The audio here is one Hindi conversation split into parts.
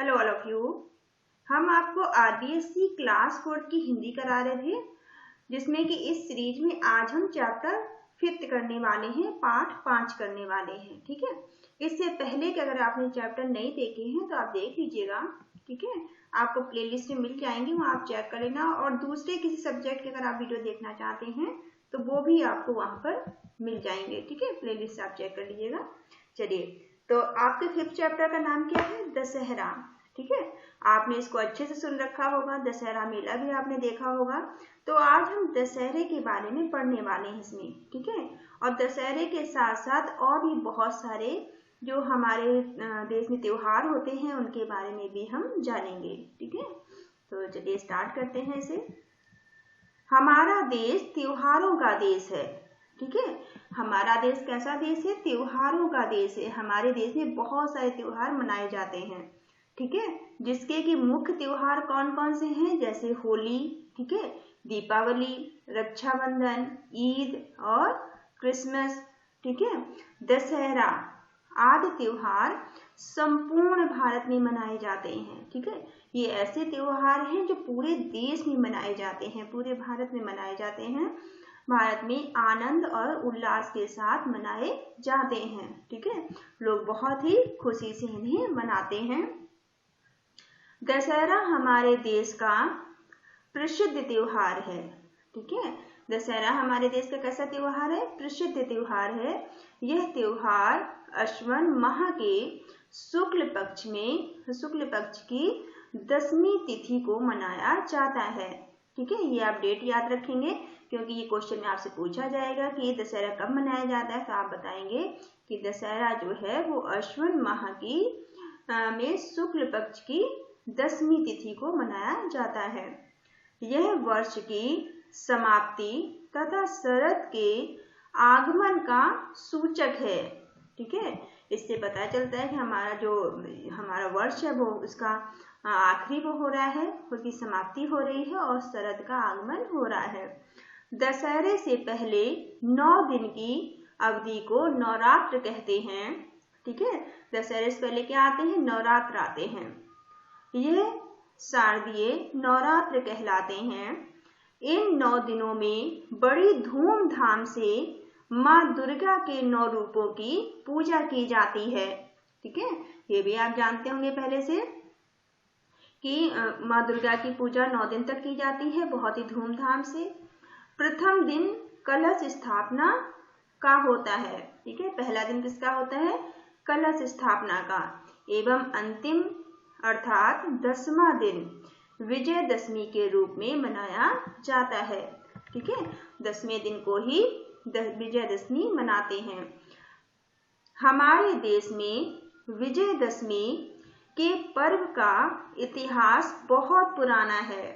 Hello all of you. हम आपको आरबीएससी क्लास 4 की हिंदी करा रहे थे, जिसमें कि इस सीरीज में आज हम चैप्टर 5th करने वाले हैं, पाठ 5 करने वाले हैं। ठीक है, इससे पहले कि अगर आपने चैप्टर नहीं देखे हैं तो आप देख लीजिएगा। ठीक है, आपको प्लेलिस्ट में मिल जाएंगी, वहाँ आप चेक कर लेना। और दूसरे किसी सब्जेक्ट के अगर आप वीडियो देखना चाहते हैं तो वो भी आपको वहाँ पर मिल जाएंगे। ठीक है, प्लेलिस्ट आप चेक कर लीजिएगा। चलिए, तो आपके 5th चैप्टर का नाम क्या है? दशहरा। ठीक है, आपने इसको अच्छे से सुन रखा होगा, दशहरा मेला भी आपने देखा होगा। तो आज हम दशहरे के बारे में पढ़ने वाले हैं इसमें। ठीक है, और दशहरे के साथ साथ और भी बहुत सारे जो हमारे देश में त्योहार होते हैं उनके बारे में भी हम जानेंगे। ठीक है, तो चलिए स्टार्ट करते हैं इसे। हमारा देश त्योहारों का देश है। ठीक है, हमारा देश कैसा देश है? त्योहारों का देश है। हमारे देश में बहुत सारे त्योहार मनाए जाते हैं। ठीक है, जिसके कि मुख्य त्योहार कौन कौन से हैं? जैसे होली, ठीक है, दीपावली, रक्षाबंधन, ईद और क्रिसमस। ठीक है, दशहरा आदि त्योहार संपूर्ण भारत में मनाए जाते हैं। ठीक है, ये ऐसे त्योहार हैं जो पूरे देश में मनाए जाते हैं, पूरे भारत में मनाए जाते हैं। भारत में आनंद और उल्लास के साथ मनाए जाते हैं। ठीक है, लोग बहुत ही खुशी से इन्हें मनाते हैं। दशहरा हमारे देश का प्रसिद्ध त्योहार है। ठीक है, दशहरा हमारे देश का कैसा त्योहार है? प्रसिद्ध त्योहार है। यह त्योहार अश्विन माह के शुक्ल पक्ष की 10वीं तिथि को मनाया जाता है। ठीक है, ये आप डेट याद रखेंगे क्योंकि ये क्वेश्चन में आपसे पूछा जाएगा कि दशहरा कब मनाया जाता है। तो आप बताएंगे कि दशहरा जो है वो अश्विन माह की में शुक्ल पक्ष की 10वीं तिथि को मनाया जाता है। यह वर्ष की समाप्ति तथा शरद के आगमन का सूचक है। ठीक है, इससे पता चलता है कि हमारा वर्ष है वो उसका आखिरी वो हो रहा है, उसकी समाप्ति हो रही है और शरद का आगमन हो रहा है। दशहरे से पहले 9 दिन की अवधि को नवरात्र कहते हैं। ठीक है, दशहरे से पहले क्या आते हैं? नवरात्र आते हैं। यह शारदीय नवरात्र कहलाते हैं। इन 9 दिनों में बड़ी धूमधाम से माँ दुर्गा के 9 रूपों की पूजा की जाती है। ठीक है, ये भी आप जानते होंगे पहले से कि माँ दुर्गा की पूजा 9 दिन तक की जाती है, बहुत ही धूमधाम से। प्रथम दिन कलश स्थापना का होता है। ठीक है, पहला दिन किसका होता है? कलश स्थापना का। एवं अंतिम अर्थात 10वां दिन विजयदशमी के रूप में मनाया जाता है। ठीक है, 10वें दिन को ही विजयदशमी मनाते हैं। हमारे देश में विजयदशमी के पर्व का इतिहास बहुत पुराना है।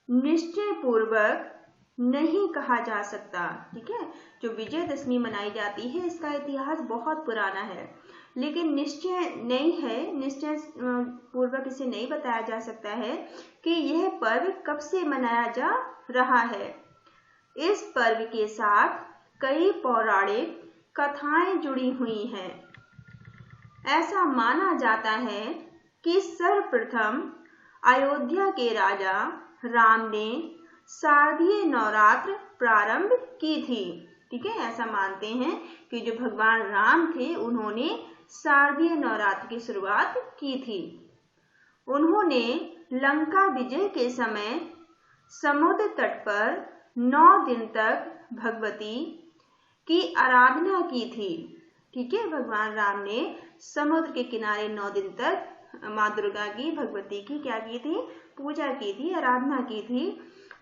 निश्चय पूर्वक नहीं कहा जा सकता। ठीक है, जो विजयदशमी मनाई जाती है इसका इतिहास बहुत पुराना है, लेकिन निश्चय नहीं है, निश्चय पूर्वक इसे नहीं बताया जा सकता है कि यह पर्व कब से मनाया जा रहा है। इस पर्व के साथ कई पौराणिक कथाएं जुड़ी हुई हैं। ऐसा माना जाता है कि सर्वप्रथम अयोध्या के राजा राम ने शारदीय नवरात्र प्रारंभ की थी। ठीक है, ऐसा मानते हैं कि जो भगवान राम थे उन्होंने शारदीय नवरात्र की शुरुआत की थी। उन्होंने लंका विजय के समय समुद्र तट पर 9 दिन तक भगवती की आराधना की थी। ठीक है, भगवान राम ने समुद्र के किनारे 9 दिन तक माँ दुर्गा की, भगवती की क्या की थी? पूजा की थी, आराधना की थी।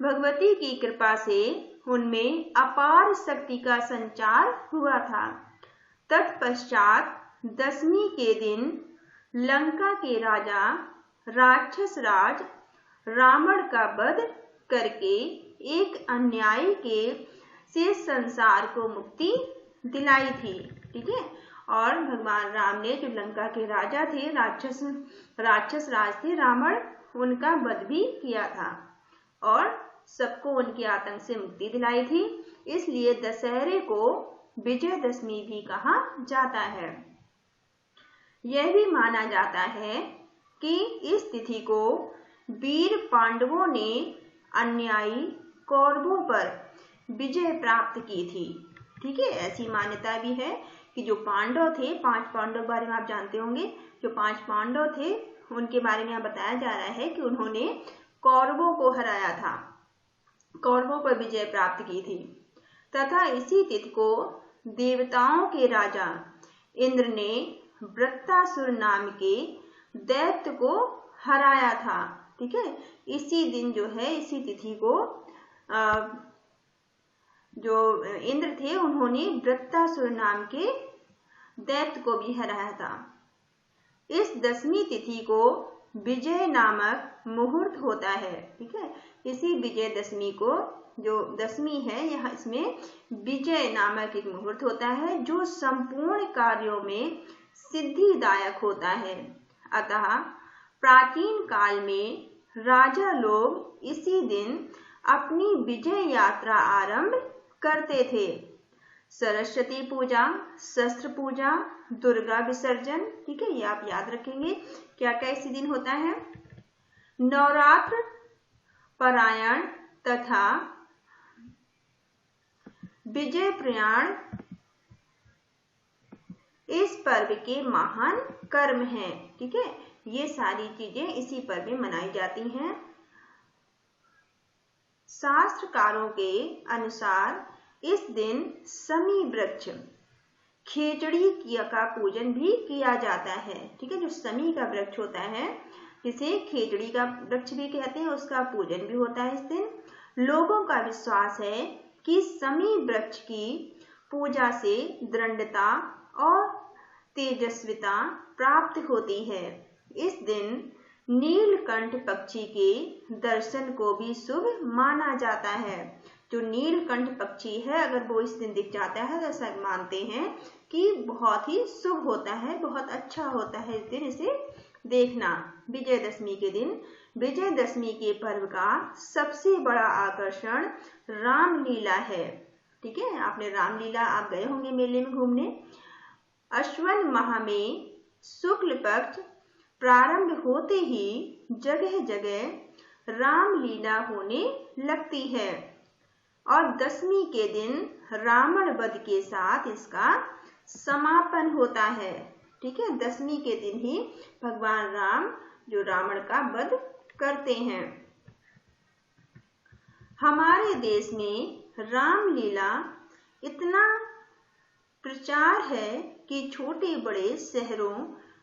भगवती की कृपा से उनमें अपार शक्ति का संचार हुआ था। तत्पश्चात 10वीं के दिन लंका के राजा राक्षस राज रावण का वध करके एक अन्यायी के से संसार को मुक्ति दिलाई थी। ठीक है, और भगवान राम ने जो लंका के राजा थे, राक्षस राज थे रावण, उनका वध भी किया था और सबको उनके आतंक से मुक्ति दिलाई थी। इसलिए दशहरे को विजयदशमी भी कहा जाता है। यह भी माना जाता है कि इस तिथि को वीर पांडवों ने अन्यायी कौरवों पर विजय प्राप्त की थी। ठीक है, ऐसी मान्यता भी है कि जो पांडव थे, 5 पांडव बारे में आप जानते होंगे, जो 5 पांडव थे उनके बारे में यहाँ बताया जा रहा है कि उन्होंने कौरवों को हराया था, कौरवों पर विजय प्राप्त की थी। तथा इसी तिथि को देवताओं के राजा इंद्र ने वृत्तासुर नाम के दैत्य को हराया था। ठीक है, इसी दिन जो है, इसी तिथि को जो इंद्र थे उन्होंने वृत्तासुर नाम के दैत्य को भी हराया था। इस दशमी तिथि को विजय नामक मुहूर्त होता है। ठीक है, इसी विजय दशमी को, जो दशमी है यहाँ, इसमें विजय नामक एक मुहूर्त होता है जो संपूर्ण कार्यों में सिद्धिदायक होता है। अतः प्राचीन काल में राजा लोग इसी दिन अपनी विजय यात्रा आरंभ करते थे। सरस्वती पूजा, शस्त्र पूजा, दुर्गा विसर्जन, ठीक है, ये आप याद रखेंगे क्या क्या इसी दिन होता है। नवरात्र, पारायण तथा विजय प्रयाण इस पर्व के महान कर्म हैं। ठीक है, ये सारी चीजें इसी पर्व में मनाई जाती हैं। शास्त्रकारों के अनुसार इस दिन शमी वृक्ष, खेजड़ी का पूजन भी किया जाता है। ठीक है, जो शमी का वृक्ष होता है, जिसे खेजड़ी का वृक्ष भी कहते हैं, उसका पूजन भी होता है इस दिन। लोगों का विश्वास है कि शमी वृक्ष की पूजा से दृढ़ता और तेजस्विता प्राप्त होती है। इस दिन नीलकंठ पक्षी के दर्शन को भी शुभ माना जाता है। जो नीलकंठ पक्षी है, अगर वो इस दिन दिख जाता है तो ऐसा मानते हैं कि बहुत ही शुभ होता है, बहुत अच्छा होता है इस दिन इसे देखना। विजयदशमी के दिन, विजयदशमी के पर्व का सबसे बड़ा आकर्षण रामलीला है। ठीक है, आपने रामलीला, आप गए होंगे मेले में घूमने। अश्विन माह में शुक्ल पक्ष प्रारंभ होते ही जगह जगह रामलीला होने लगती है और दशमी के दिन रावण वध के साथ इसका समापन होता है। ठीक है, दशमी के दिन ही भगवान राम जो रावण का वध करते हैं। हमारे देश में रामलीला इतना प्रचार है कि छोटे बड़े शहरों,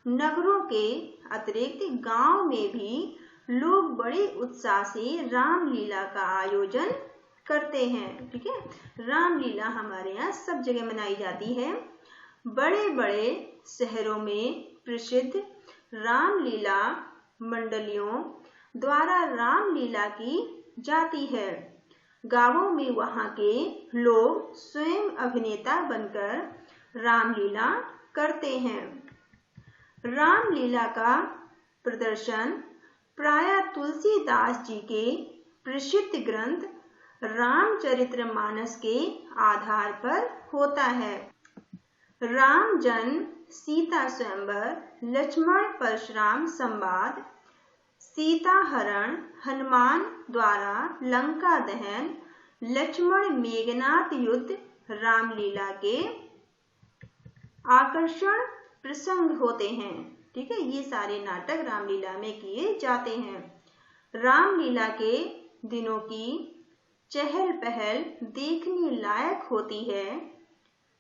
नगरों के अतिरिक्त गांव में भी लोग बड़े उत्साह से रामलीला का आयोजन करते हैं। ठीक है, रामलीला हमारे यहाँ सब जगह मनाई जाती है। बड़े बड़े शहरों में प्रसिद्ध रामलीला मंडलियों द्वारा रामलीला की जाती है। गांवों में वहां के लोग स्वयं अभिनेता बनकर रामलीला करते हैं। रामलीला का प्रदर्शन प्रायः तुलसीदास जी के प्रसिद्ध ग्रंथ रामचरितमानस के आधार पर होता है। राम जन्म, सीता स्वयंवर, लक्ष्मण परशुराम संवाद, सीता हरण, हनुमान द्वारा लंका दहन, लक्ष्मण मेघनाथ युद्ध रामलीला के आकर्षण प्रसंग होते हैं। ठीक है, ये सारे नाटक रामलीला में किए जाते हैं। रामलीला के दिनों की चहल पहल देखने लायक होती है।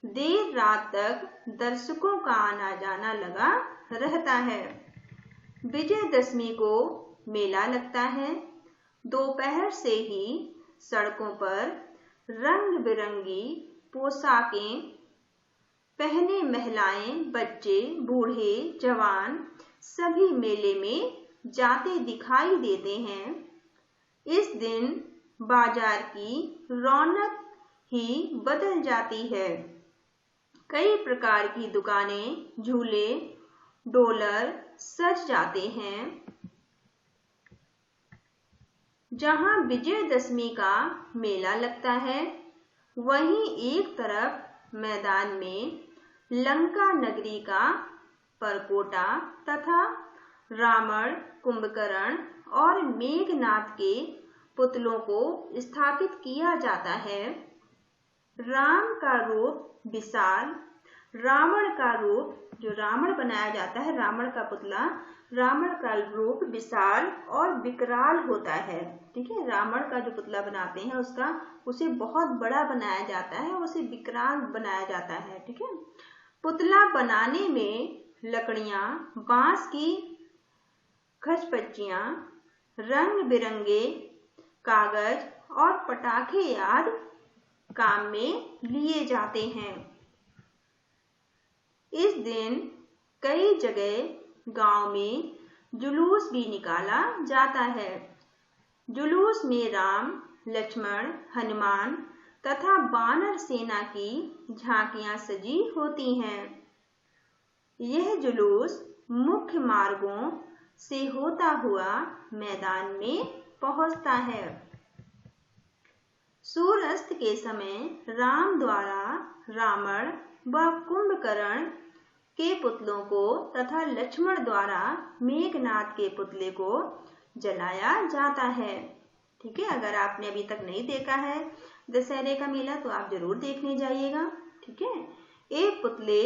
देर रात तक दर्शकों का आना जाना लगा रहता है। विजयदशमी को मेला लगता है। दोपहर से ही सड़कों पर रंग बिरंगी पोशाकें पहने महिलाएं, बच्चे, बूढ़े, जवान सभी मेले में जाते दिखाई देते हैं। इस दिन बाजार की रौनक ही बदल जाती है। कई प्रकार की दुकानें, झूले, डोलर सज जाते हैं। जहां विजयदशमी का मेला लगता है, वहीं एक तरफ मैदान में लंका नगरी का परकोटा तथा रावण, कुंभकर्ण और मेघनाद के पुतलों को स्थापित किया जाता है। राम का रूप विशाल, रावण का रूप, जो रावण बनाया जाता है, रावण का पुतला, रावण का रूप विशाल और विकराल होता है। ठीक है, रावण का जो पुतला बनाते हैं उसे बहुत बड़ा बनाया जाता है, उसे विकराल बनाया जाता है। ठीक है, पुतला बनाने में लकड़ियां, बांस की खचपचियां, रंग बिरंगे कागज और पटाखे आदि काम में लिए जाते हैं। इस दिन कई जगह गांव में जुलूस भी निकाला जाता है। जुलूस में राम, लक्ष्मण, हनुमान तथा वानर सेना की झांकियां सजी होती हैं। यह जुलूस मुख्य मार्गों से होता हुआ मैदान में पहुंचता है। सूर्यास्त के समय राम द्वारा रावण व कुंभकर्ण के पुतलों को तथा लक्ष्मण द्वारा मेघनाद के पुतले को जलाया जाता है। ठीक है, अगर आपने अभी तक नहीं देखा है दशहरे का मेला तो आप जरूर देखने जाइएगा। ठीक है, एक पुतले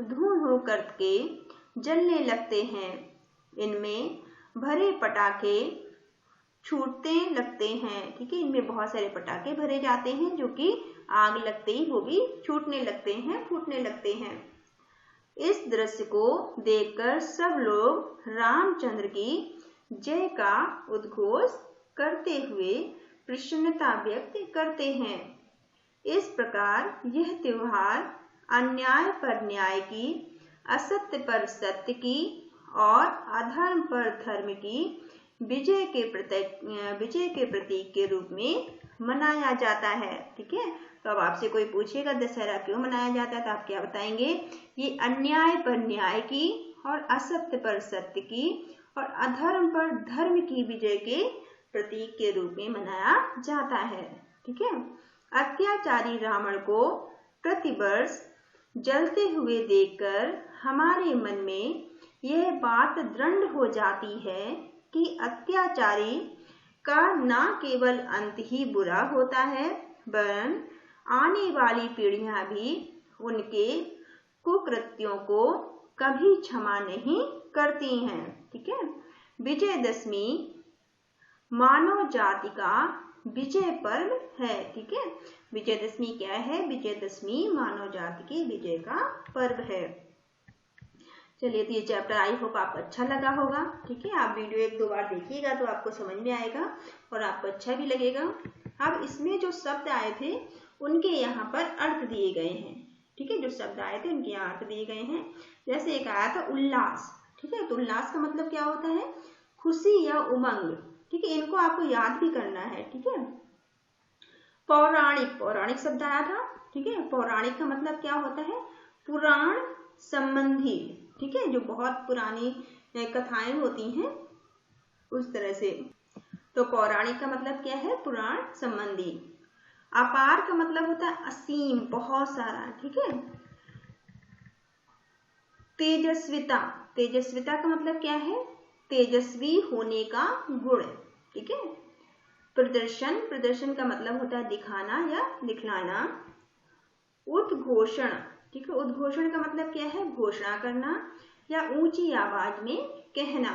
धूं धूं करके जलने लगते हैं। इनमें भरे पटाखे छूटते लगते हैं। ठीक है, इनमें बहुत सारे पटाखे भरे जाते हैं जो कि आग लगते ही वो भी छूटने लगते हैं, फूटने लगते हैं। इस दृश्य को देखकर सब लोग रामचंद्र की जय का उद्घोष करते हुए प्रसन्नता व्यक्त करते हैं। इस प्रकार यह त्योहार अन्याय पर न्याय की, असत्य पर सत्य की और अधर्म पर धर्म की विजय के प्रतीक के रूप में मनाया जाता है। ठीक है, तो अब आपसे कोई पूछेगा दशहरा क्यों मनाया जाता है तो आप क्या बताएंगे? ये अन्याय पर न्याय की और असत्य पर सत्य की और अधर्म पर धर्म की विजय के प्रतीक के रूप में मनाया जाता है। ठीक है, अत्याचारी रावण को प्रतिवर्ष जलते हुए देखकर हमारे मन में यह बात दृढ़ हो जाती है कि अत्याचारी का न केवल अंत ही बुरा होता है वरन आने वाली पीढ़ियां भी उनके कुकृत्यों को कभी क्षमा नहीं करती हैं। ठीक है, विजयदशमी मानव जाति का विजय पर्व है। ठीक है, विजयदशमी क्या है? विजयदशमी मानव जाति के विजय का पर्व है। चलिए, तो ये चैप्टर आई होप आपको अच्छा लगा होगा। ठीक है, आप वीडियो एक दो बार देखिएगा तो आपको समझ में आएगा और आपको अच्छा भी लगेगा। अब इसमें जो शब्द आए थे उनके यहाँ पर अर्थ दिए गए हैं। ठीक है, जो शब्द आए थे उनके यहाँ अर्थ दिए गए हैं। जैसे एक आया था उल्लास। ठीक है, तो उल्लास का मतलब क्या होता है? खुशी या उमंग। ठीक है, इनको आपको याद भी करना है। ठीक है, पौराणिक, पौराणिक शब्द आया था। ठीक है, पौराणिक का मतलब क्या होता है? पुराण संबंधी। ठीक है, जो बहुत पुरानी कथाएं होती हैं उस तरह से। तो पौराणिक का मतलब क्या है? पुराण संबंधी। अपार का मतलब होता है असीम, बहुत सारा। ठीक है, तेजस्विता, तेजस्विता का मतलब क्या है? तेजस्वी होने का गुण। ठीक है, प्रदर्शन, प्रदर्शन का मतलब होता है दिखाना या दिखलाना। उद्घोषण, ठीक है, उद्घोषण का मतलब क्या है? घोषणा करना या ऊंची आवाज में कहना।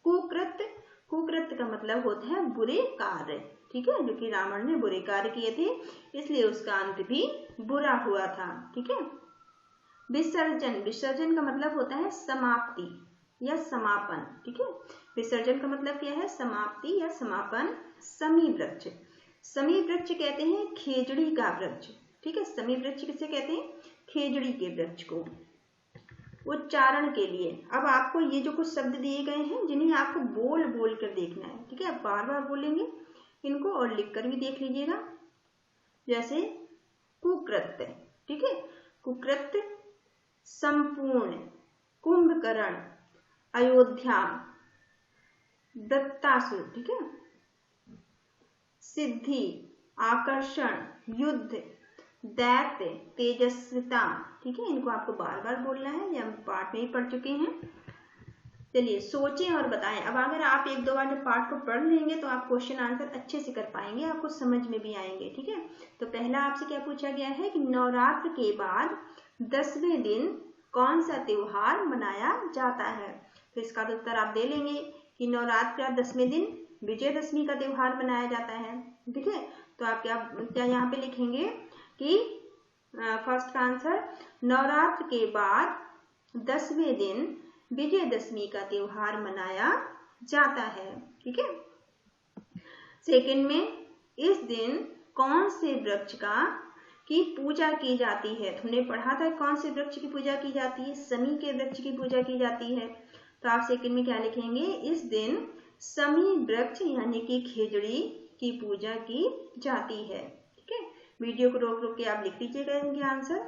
कुकृत्य, कुकृत्य का मतलब होता है बुरे कार्य। ठीक है, जो कि रावण ने बुरे कार्य किए थे इसलिए उसका अंत भी बुरा हुआ था। ठीक है, विसर्जन, विसर्जन का मतलब होता है समाप्ति या समापन। ठीक है, विसर्जन का मतलब क्या है? समाप्ति या समापन। समी वृक्ष, समी वृक्ष कहते हैं खेजड़ी का वृक्ष। ठीक है, समी वृक्ष किसे कहते हैं? खेजड़ी के वृक्ष को। उच्चारण के लिए अब आपको ये जो कुछ शब्द दिए गए हैं जिन्हें आपको बोल बोल कर देखना है। ठीक है, आप बार बार बोलेंगे इनको और लिखकर भी देख लीजिएगा। जैसे कुकृत्य। ठीक है, कुकृत्य, संपूर्ण, कुंभकर्ण, अयोध्या, दत्तासुर। ठीक है, सिद्धि, आकर्षण, युद्ध, दैत्य, तेजस्विता, ठीक है, इनको आपको बार बार बोलना है, ये हम पाठ में ही पढ़ चुके हैं। चलिए सोचें और बताएं। अब अगर आप एक दो बार जब पाठ को पढ़ लेंगे तो आप क्वेश्चन आंसर अच्छे से कर पाएंगे, आपको समझ में भी आएंगे, ठीक है। तो पहला आपसे क्या पूछा गया है कि नवरात्र के बाद 10वें दिन कौन सा त्योहार मनाया जाता है। तो इसका तो उत्तर आप दे लेंगे कि नवरात्र का 10वें दिन विजयदशमी का त्योहार मनाया जाता है, ठीक है। तो आप क्या यहाँ पे लिखेंगे कि फर्स्ट का आंसर नवरात्र के बाद 10वें दिन विजयदशमी का त्योहार मनाया जाता है, ठीक है। सेकंड में, इस दिन कौन से वृक्ष की पूजा की जाती है। तुमने पढ़ा था कौन से वृक्ष की पूजा की जाती है, समी के वृक्ष की पूजा की जाती है। तो आप सेकंड में क्या लिखेंगे, इस दिन समी वृक्ष यानी कि खेजड़ी की पूजा की जाती है, ठीक है। वीडियो को रोक रोक के आप लिख लीजिएगा इनके आंसर।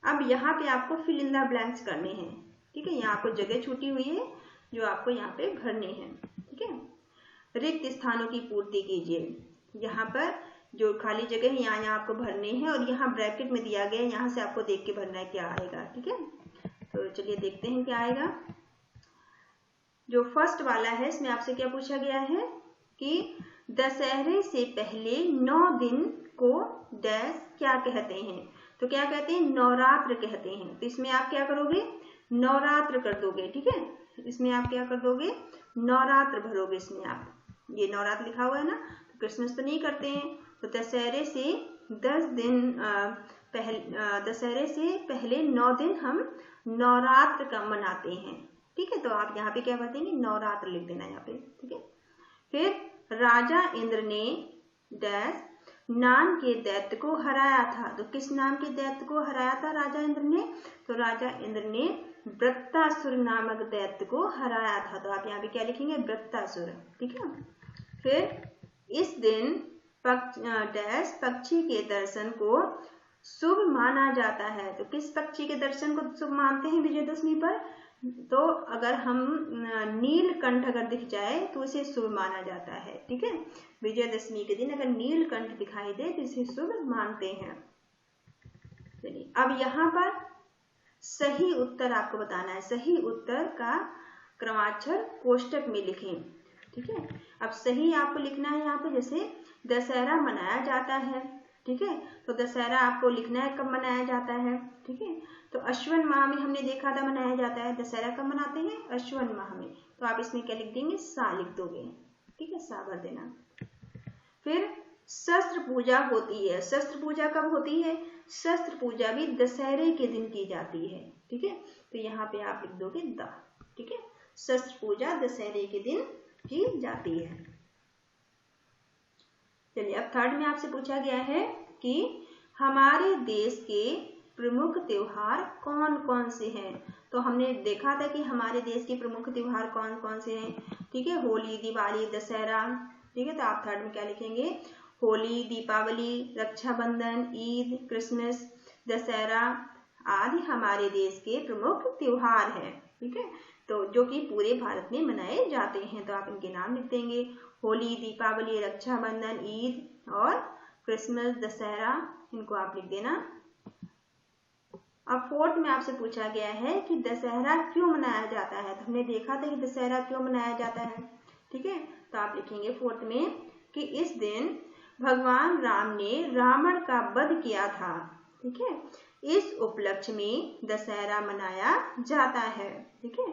अब यहाँ पे आपको फिल इन द ब्लैंक्स करने हैं, ठीक है। यहाँ आपको जगह छूटी हुई है जो आपको यहाँ पे भरने हैं, ठीक है। रिक्त स्थानों की पूर्ति कीजिए। यहाँ पर जो खाली जगह है यहाँ आपको भरने हैं और यहाँ ब्रैकेट में दिया गया है, यहाँ से आपको देख के भरना है क्या आएगा, ठीक है। तो चलिए देखते हैं क्या आएगा। जो फर्स्ट वाला है इसमें आपसे क्या पूछा गया है कि दशहरे से पहले 9 दिन को डैश क्या कहते हैं। तो क्या कहते हैं, नवरात्र कहते हैं। तो इसमें आप क्या करोगे, नवरात्र कर दोगे, ठीक है। इसमें आप क्या कर दोगे, नवरात्र भरोगे। इसमें आप ये नवरात्र लिखा हुआ है ना, तो क्रिसमस तो नहीं करते हैं। तो दशहरे से 10 दिन दशहरे से पहले 9 दिन हम नवरात्र का मनाते हैं, ठीक है। तो आप यहाँ पे क्या बताएंगे, नवरात्र लिख देना यहाँ पे, ठीक है। फिर राजा इंद्र ने डैश नाम के दैत्य को हराया था। तो किस नाम के दैत्य को हराया था राजा इंद्र ने, तो राजा इंद्र ने वृत्तासुर नामक दैत्य को हराया था। तो आप यहाँ पे क्या लिखेंगे, वृत्तासुर, ठीक है। फिर इस दिन डैश पक्षी के दर्शन को शुभ माना जाता है। तो किस पक्षी के दर्शन को शुभ मानते हैं विजयदशमी पर, तो अगर हम नीलकंठ अगर दिख जाए तो इसे शुभ माना जाता है, ठीक है। विजयदशमी के दिन अगर नीलकंठ दिखाई दे तो इसे शुभ मानते हैं। चलिए अब यहाँ पर सही उत्तर आपको बताना है। सही उत्तर का क्रमाक्षर कोष्टक में लिखें, ठीक है। अब सही आपको लिखना है यहाँ पे, जैसे दशहरा मनाया जाता है, ठीक है। तो दशहरा आपको लिखना है कब मनाया जाता है, ठीक है। तो अश्विन माह में हमने देखा था मनाया जाता है। दशहरा कब मनाते हैं, अश्विन माह में। तो आप इसमें क्या लिख देंगे, सा लिख दोगे, ठीक है, सा भर देना। फिर शस्त्र पूजा होती है। शस्त्र पूजा कब होती है, शस्त्र पूजा भी दशहरे के दिन की जाती है, ठीक है। तो यहाँ पे आप लिख दोगे द, ठीक है। शस्त्र पूजा दशहरे के दिन की जाती है। चलिए अब थर्ड में आपसे पूछा गया है कि हमारे देश के प्रमुख त्योहार कौन कौन से हैं। तो हमने देखा था कि हमारे देश के प्रमुख त्योहार कौन कौन से हैं, ठीक है। होली, दिवाली, दशहरा, ठीक है। तो आप थर्ड में क्या लिखेंगे, होली, दीपावली, रक्षाबंधन, ईद, क्रिसमस, दशहरा आदि हमारे देश के प्रमुख त्योहार हैं, ठीक है। तो जो कि पूरे भारत में मनाए जाते हैं। तो आप इनके नाम लिख देंगे, होली, दीपावली, रक्षाबंधन, ईद और क्रिसमस, दशहरा, इनको आप लिख देना। अब फोर्थ में आपसे पूछा गया है कि दशहरा क्यों मनाया जाता है। तो हमने देखा था कि दशहरा क्यों मनाया जाता है, ठीक है। तो आप लिखेंगे फोर्थ में कि इस दिन भगवान राम ने रावण का वध किया था, ठीक है। इस उपलक्ष्य में दशहरा मनाया जाता है, ठीक है।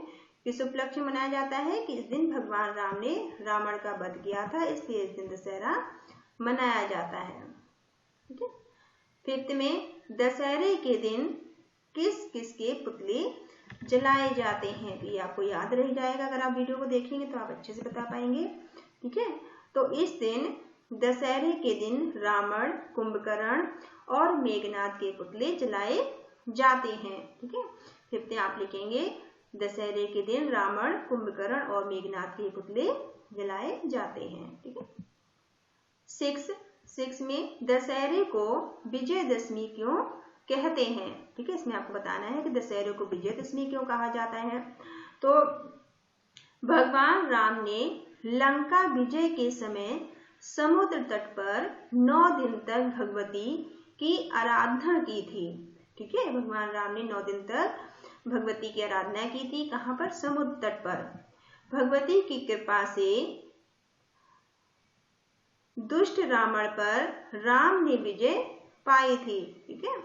किस उपलक्ष्य में मनाया जाता है कि इस दिन भगवान राम ने रावण का वध किया था, इसलिए इस दिन दशहरा मनाया जाता है, ठीक है। फिफ्थ में दशहरे के दिन किस किस के पुतले जलाए जाते हैं। तो ये आपको याद रह जाएगा, अगर आप वीडियो को देखेंगे तो आप अच्छे से बता पाएंगे, ठीक है। तो इस दिन दशहरे के दिन रावण, कुंभकर्ण और मेघनाथ के पुतले जलाए जाते हैं, ठीक है। फिफ्थ में आप लिखेंगे दशहरे के दिन रावण, कुंभकर्ण और मेघनाथ के पुतले जलाए जाते हैं, ठीक है। सिक्स में दशहरे को विजयदशमी क्यों कहते हैं, ठीक है। इसमें आपको बताना है कि दशहरे को विजयदशमी क्यों कहा जाता है। तो भगवान राम ने लंका विजय के समय समुद्र तट पर 9 दिन तक भगवती की आराधना की थी। ठीक है, भगवान राम ने 9 दिन तक भगवती की आराधना की थी। कहाँ पर? समुद्र तट पर। भगवती की कृपा से दुष्ट रावण पर राम ने विजय पाई थी। ठीक है,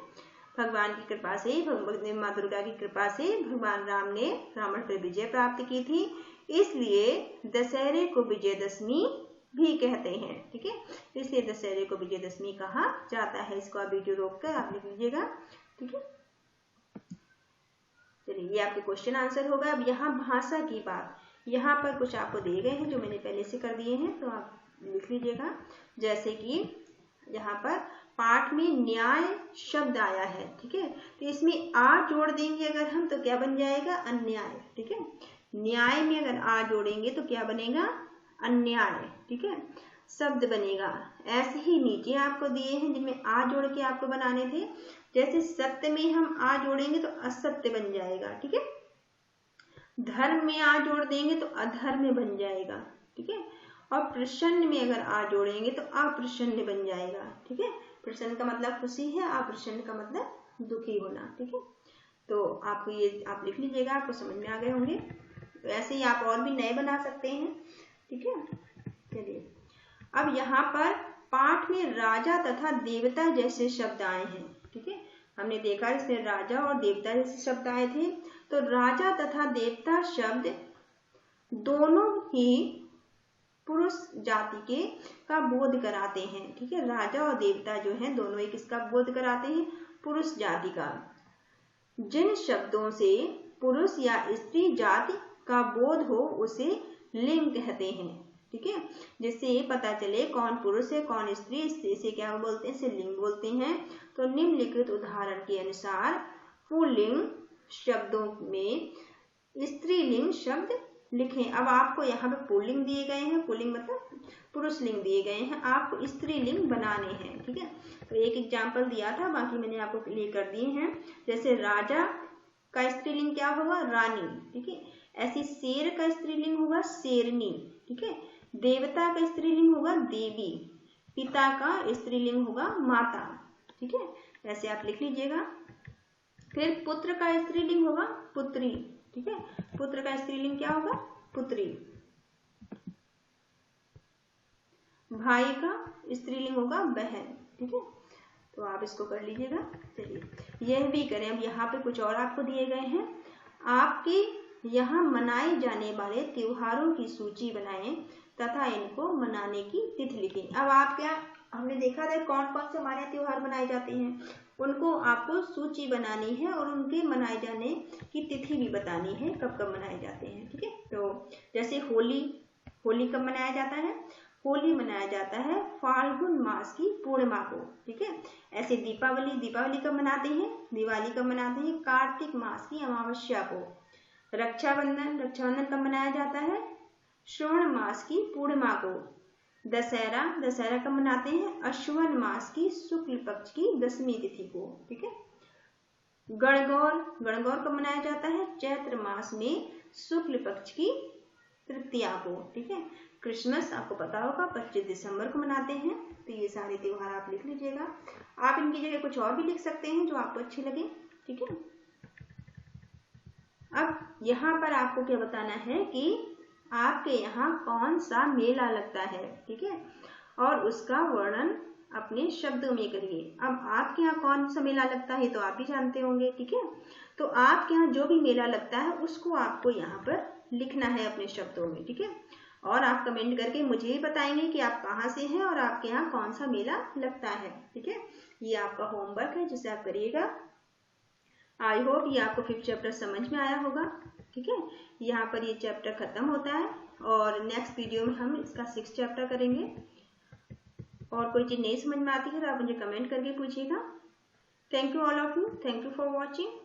भगवान की कृपा से, भगवती माँ दुर्गा की कृपा से भगवान राम ने रावण पर विजय प्राप्त की थी। इसलिए दशहरे को विजयदशमी भी कहते हैं। ठीक है, इसलिए दशहरे को विजयदशमी कहा जाता है। इसको आप वीडियो रोककर आप लिख लीजिएगा। ठीक है, चलिए ये आपके क्वेश्चन आंसर होगा। अब यहाँ भाषा की बात, यहाँ पर कुछ आपको दिए गए हैं जो मैंने पहले से कर दिए हैं, तो आप लिख लीजिएगा। जैसे कि यहाँ पर पाठ में न्याय शब्द आया है। ठीक है, तो इसमें आ जोड़ देंगे अगर हम, तो क्या बन जाएगा? अन्याय। ठीक है, न्याय में अगर आ जोड़ेंगे तो क्या बनेगा? अन्याय। ठीक है, शब्द बनेगा। ऐसे ही नीचे आपको दिए हैं जिनमें आ जोड़ के आपको बनाने थे। जैसे सत्य में हम आ जोड़ेंगे तो असत्य बन जाएगा। ठीक है, धर्म में आ जोड़ देंगे तो अधर्म बन जाएगा। ठीक है, और प्रसन्न में अगर आ जोड़ेंगे तो अप्रसन्न बन जाएगा। ठीक है, प्रसन्न का मतलब खुशी है, अप्रसन्न का मतलब दुखी होना। ठीक है, तो आपको ये आप लिख लीजिएगा, आपको समझ में आ गए होंगे। तो ऐसे ही आप और भी नए बना सकते हैं। ठीक है, चलिए अब यहाँ पर पाठ में राजा तथा देवता जैसे शब्द आए हैं। ठीक है, हमने देखा इसमें राजा और देवता जैसे शब्द आए थे। तो राजा तथा देवता शब्द दोनों ही पुरुष जाति के का बोध कराते हैं। ठीक है, राजा और देवता जो हैं दोनों ही किसका बोध कराते हैं? पुरुष जाति का। जिन शब्दों से पुरुष या स्त्री जाति का बोध हो उसे लिंग कहते हैं। ठीक है, जिससे पता चले कौन पुरुष है कौन स्त्री, इसे क्या बोलते हैं? इसे लिंग बोलते हैं। तो निम्नलिखित उदाहरण के अनुसार पुल्लिंग शब्दों में स्त्रीलिंग शब्द लिखें। अब आपको यहाँ पे पुल्लिंग दिए गए हैं, पुल्लिंग मतलब पुरुष लिंग दिए गए हैं, आपको स्त्रीलिंग बनाने हैं। ठीक है, तो एक एग्जाम्पल दिया था, बाकी मैंने आपको क्लियर कर दिए हैं। जैसे राजा का स्त्रीलिंग क्या होगा? रानी। ठीक है, ऐसे शेर का स्त्रीलिंग होगा शेरनी। ठीक है, देवता का स्त्रीलिंग होगा देवी, पिता का स्त्रीलिंग होगा माता। ठीक है, ऐसे आप लिख लीजिएगा। फिर पुत्र का स्त्रीलिंग होगा पुत्री। ठीक है, पुत्र का स्त्रीलिंग क्या होगा? पुत्री। भाई का स्त्रीलिंग होगा बहन। ठीक है, तो आप इसको कर लीजिएगा। चलिए यह भी करें। अब यहाँ पे कुछ और आपको दिए गए हैं। आपके यहाँ मनाए जाने वाले त्योहारों की सूची बनाएं तथा इनको मनाने की तिथि लिखें। अब आप क्या, हमने देखा था कौन कौन से हमारे त्योहार मनाए जाते हैं, उनको आपको सूची बनानी है और उनके मनाए जाने की तिथि भी बतानी है, कब कब मनाए जाते हैं। ठीक है, तो जैसे होली, होली कब मनाया जाता है? होली मनाया जाता है फाल्गुन मास की पूर्णिमा को। ठीक है, ऐसे दीपावली, दीपावली कब मनाते हैं? दिवाली कब मनाते हैं? कार्तिक मास की अमावस्या को। रक्षाबंधन, रक्षाबंधन कब मनाया जाता है? श्रावण मास की पूर्णिमा को। दशहरा, दशहरा कब मनाते हैं? अश्विन मास की शुक्ल पक्ष की 10वीं तिथि को। ठीक है, गणगौर, गणगौर कब मनाया जाता है? चैत्र मास में शुक्ल पक्ष की तृतीया को। ठीक है, क्रिसमस आपको पता होगा 25 दिसंबर को मनाते हैं। तो ये सारे त्योहार आप लिख लीजिएगा। आप इनकी जगह कुछ और भी लिख सकते हैं जो आपको अच्छे लगे। ठीक है, अब यहाँ पर आपको क्या बताना है कि आपके यहाँ कौन सा मेला लगता है। ठीक है, और उसका वर्णन अपने शब्दों में करिए। अब आपके यहाँ कौन सा मेला लगता है तो आप भी जानते होंगे। ठीक है, तो आपके यहाँ जो भी मेला लगता है उसको आपको यहाँ पर लिखना है अपने शब्दों में। ठीक है, और आप कमेंट करके मुझे ही बताएंगे कि आप कहाँ से हैं और आपके यहाँ कौन सा मेला लगता है। ठीक है, ये आपका होमवर्क है जिसे आप करिएगा। आई होप ये आपको 5th चैप्टर समझ में आया होगा। ठीक है, यहाँ पर ये चैप्टर खत्म होता है और नेक्स्ट वीडियो में हम इसका 6th चैप्टर करेंगे। और कोई चीज़ नहीं समझ में आती है तो आप मुझे कमेंट करके पूछिएगा। Thank you all of you, thank you for watching.